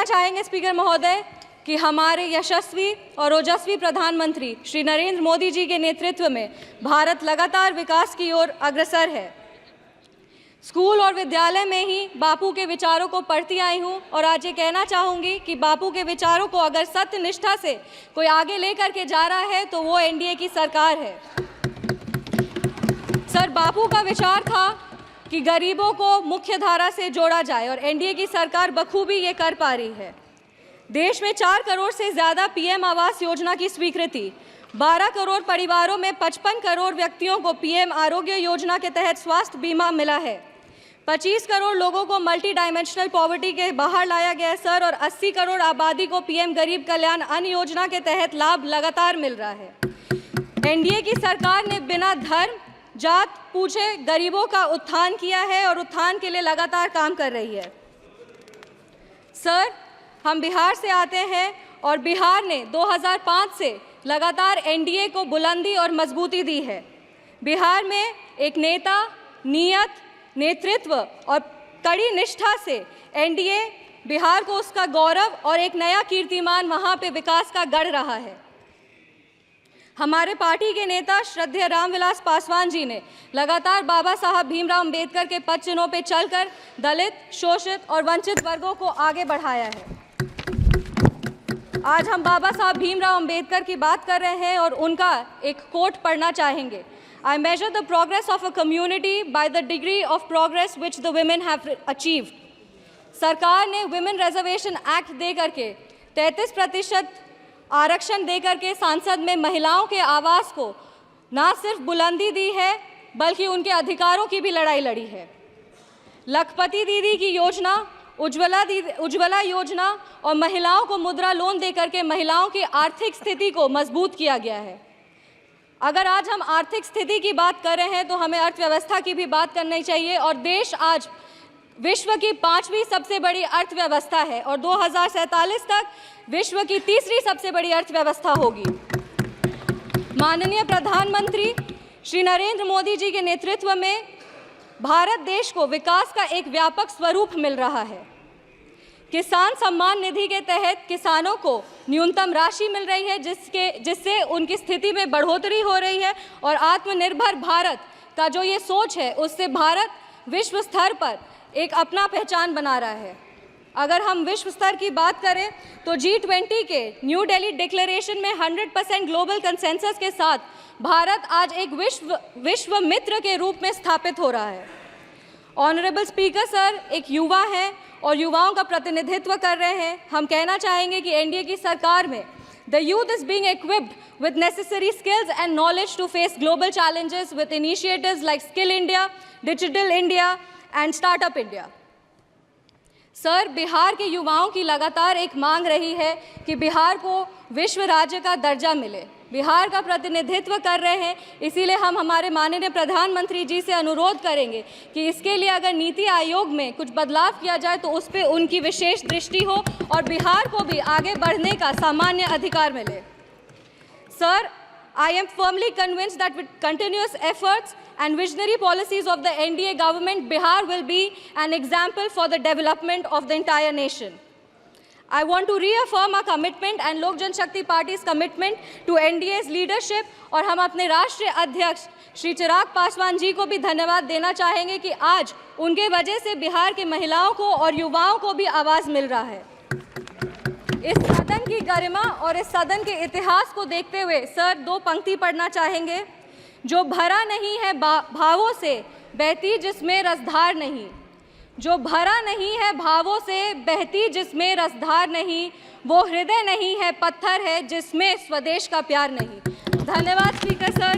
कहना चाहेंगे स्पीकर महोदय कि हमारे यशस्वी और ओजस्वी प्रधानमंत्री श्री नरेंद्र मोदी जी के नेतृत्व में भारत लगातार विकास की ओर अग्रसर है। स्कूल और विद्यालय में ही बापू के विचारों को पढ़ती आई हूँ और आज ये कहना चाहूँगी कि बापू के विचारों को अगर सत्य निष्ठा से कोई आगे लेकर के जा रहा है तो वो एनडीए की सरकार है। सर, बापू का विचार था कि गरीबों को मुख्य धारा से जोड़ा जाए और एनडीए की सरकार बखूबी ये कर पा रही है। देश में 4 करोड़ से ज़्यादा पीएम आवास योजना की स्वीकृति, 12 करोड़ परिवारों में 55 करोड़ व्यक्तियों को पीएम आरोग्य योजना के तहत स्वास्थ्य बीमा मिला है। 25 करोड़ लोगों को मल्टी डायमेंशनल पॉवर्टी के बाहर लाया गया है सर, और 80 करोड़ आबादी को पीएम गरीब कल्याण अन्न योजना के तहत लाभ लगातार मिल रहा है। एनडीए की सरकार ने बिना धर्म जात पूछे गरीबों का उत्थान किया है और उत्थान के लिए लगातार काम कर रही है। सर, हम बिहार से आते हैं और बिहार ने 2005 से लगातार एनडीए को बुलंदी और मजबूती दी है। बिहार में एक नेता, नियत, नेतृत्व और कड़ी निष्ठा से एनडीए बिहार को उसका गौरव और एक नया कीर्तिमान वहाँ पे विकास का गढ़ रहा है। हमारे पार्टी के नेता श्रद्धेय रामविलास पासवान जी ने लगातार बाबा साहब भीमराव अंबेडकर के पद चिन्हों पर चलकर दलित, शोषित और वंचित वर्गों को आगे बढ़ाया है। आज हम बाबा साहब भीमराव अंबेडकर की बात कर रहे हैं और उनका एक कोट पढ़ना चाहेंगे। I measure the progress of a community by the degree of progress which the women have achieved. सरकार ने वुमेन रिजर्वेशन एक्ट दे करके 33% आरक्षण दे करके संसद में महिलाओं के आवाज़ को ना सिर्फ बुलंदी दी है बल्कि उनके अधिकारों की भी लड़ाई लड़ी है। लखपति दीदी की योजना, उज्ज्वला योजना और महिलाओं को मुद्रा लोन दे करके महिलाओं की आर्थिक स्थिति को मजबूत किया गया है। अगर आज हम आर्थिक स्थिति की बात कर रहे हैं तो हमें अर्थव्यवस्था की भी बात करनी चाहिए और देश आज विश्व की 5वीं सबसे बड़ी अर्थव्यवस्था है और 2047 तक विश्व की 3री सबसे बड़ी अर्थव्यवस्था होगी। माननीय प्रधानमंत्री श्री नरेंद्र मोदी जी के नेतृत्व में भारत देश को विकास का एक व्यापक स्वरूप मिल रहा है। किसान सम्मान निधि के तहत किसानों को न्यूनतम राशि मिल रही है जिससे उनकी स्थिति में बढ़ोतरी हो रही है और आत्मनिर्भर भारत का जो ये सोच है उससे भारत विश्व स्तर पर एक अपना पहचान बना रहा है। अगर हम विश्व स्तर की बात करें तो G20 के न्यू दिल्ली डिक्लेरेशन में 100% ग्लोबल कंसेंसस के साथ भारत आज एक विश्व मित्र के रूप में स्थापित हो रहा है। ऑनरेबल स्पीकर सर एक युवा हैं और युवाओं का प्रतिनिधित्व कर रहे हैं। हम कहना चाहेंगे कि एनडीए की सरकार में the youth is being equipped with necessary skills and knowledge to face global challenges with initiatives like Skill India, Digital India and Startup India. Sir, Bihar के युवाओं की लगातार एक मांग रही है कि बिहार को विश्व राज्य का दर्जा मिले। बिहार का प्रतिनिधित्व कर रहे हैं, इसीलिए हम हमारे माननीय प्रधानमंत्री जी से अनुरोध करेंगे कि इसके लिए अगर नीति आयोग में कुछ बदलाव किया जाए तो उस पर उनकी विशेष दृष्टि हो और बिहार को भी आगे बढ़ने का सामान्य अधिकार मिले। Sir, I am firmly convinced that with continuous efforts and visionary policies of the NDA government, Bihar will be an example for the development of the entire nation. I want to reaffirm our commitment and Lok Janshakti Party's commitment to NDA's leadership और हम अपने राष्ट्रीय अध्यक्ष श्री चिराग पासवान जी को भी धन्यवाद देना चाहेंगे कि आज उनके वजह से बिहार के महिलाओं को और युवाओं को भी आवाज़ मिल रहा है। इस सदन की गरिमा और इस सदन के इतिहास को देखते हुए सर 2 पंक्ति पढ़ना चाहेंगे। जो भरा नहीं है भावों से बहती जिसमें रसधार नहीं, जो भरा नहीं है भावों से बहती जिसमें रसधार नहीं, वो हृदय नहीं है पत्थर है जिसमें स्वदेश का प्यार नहीं। धन्यवाद स्पीकर सर।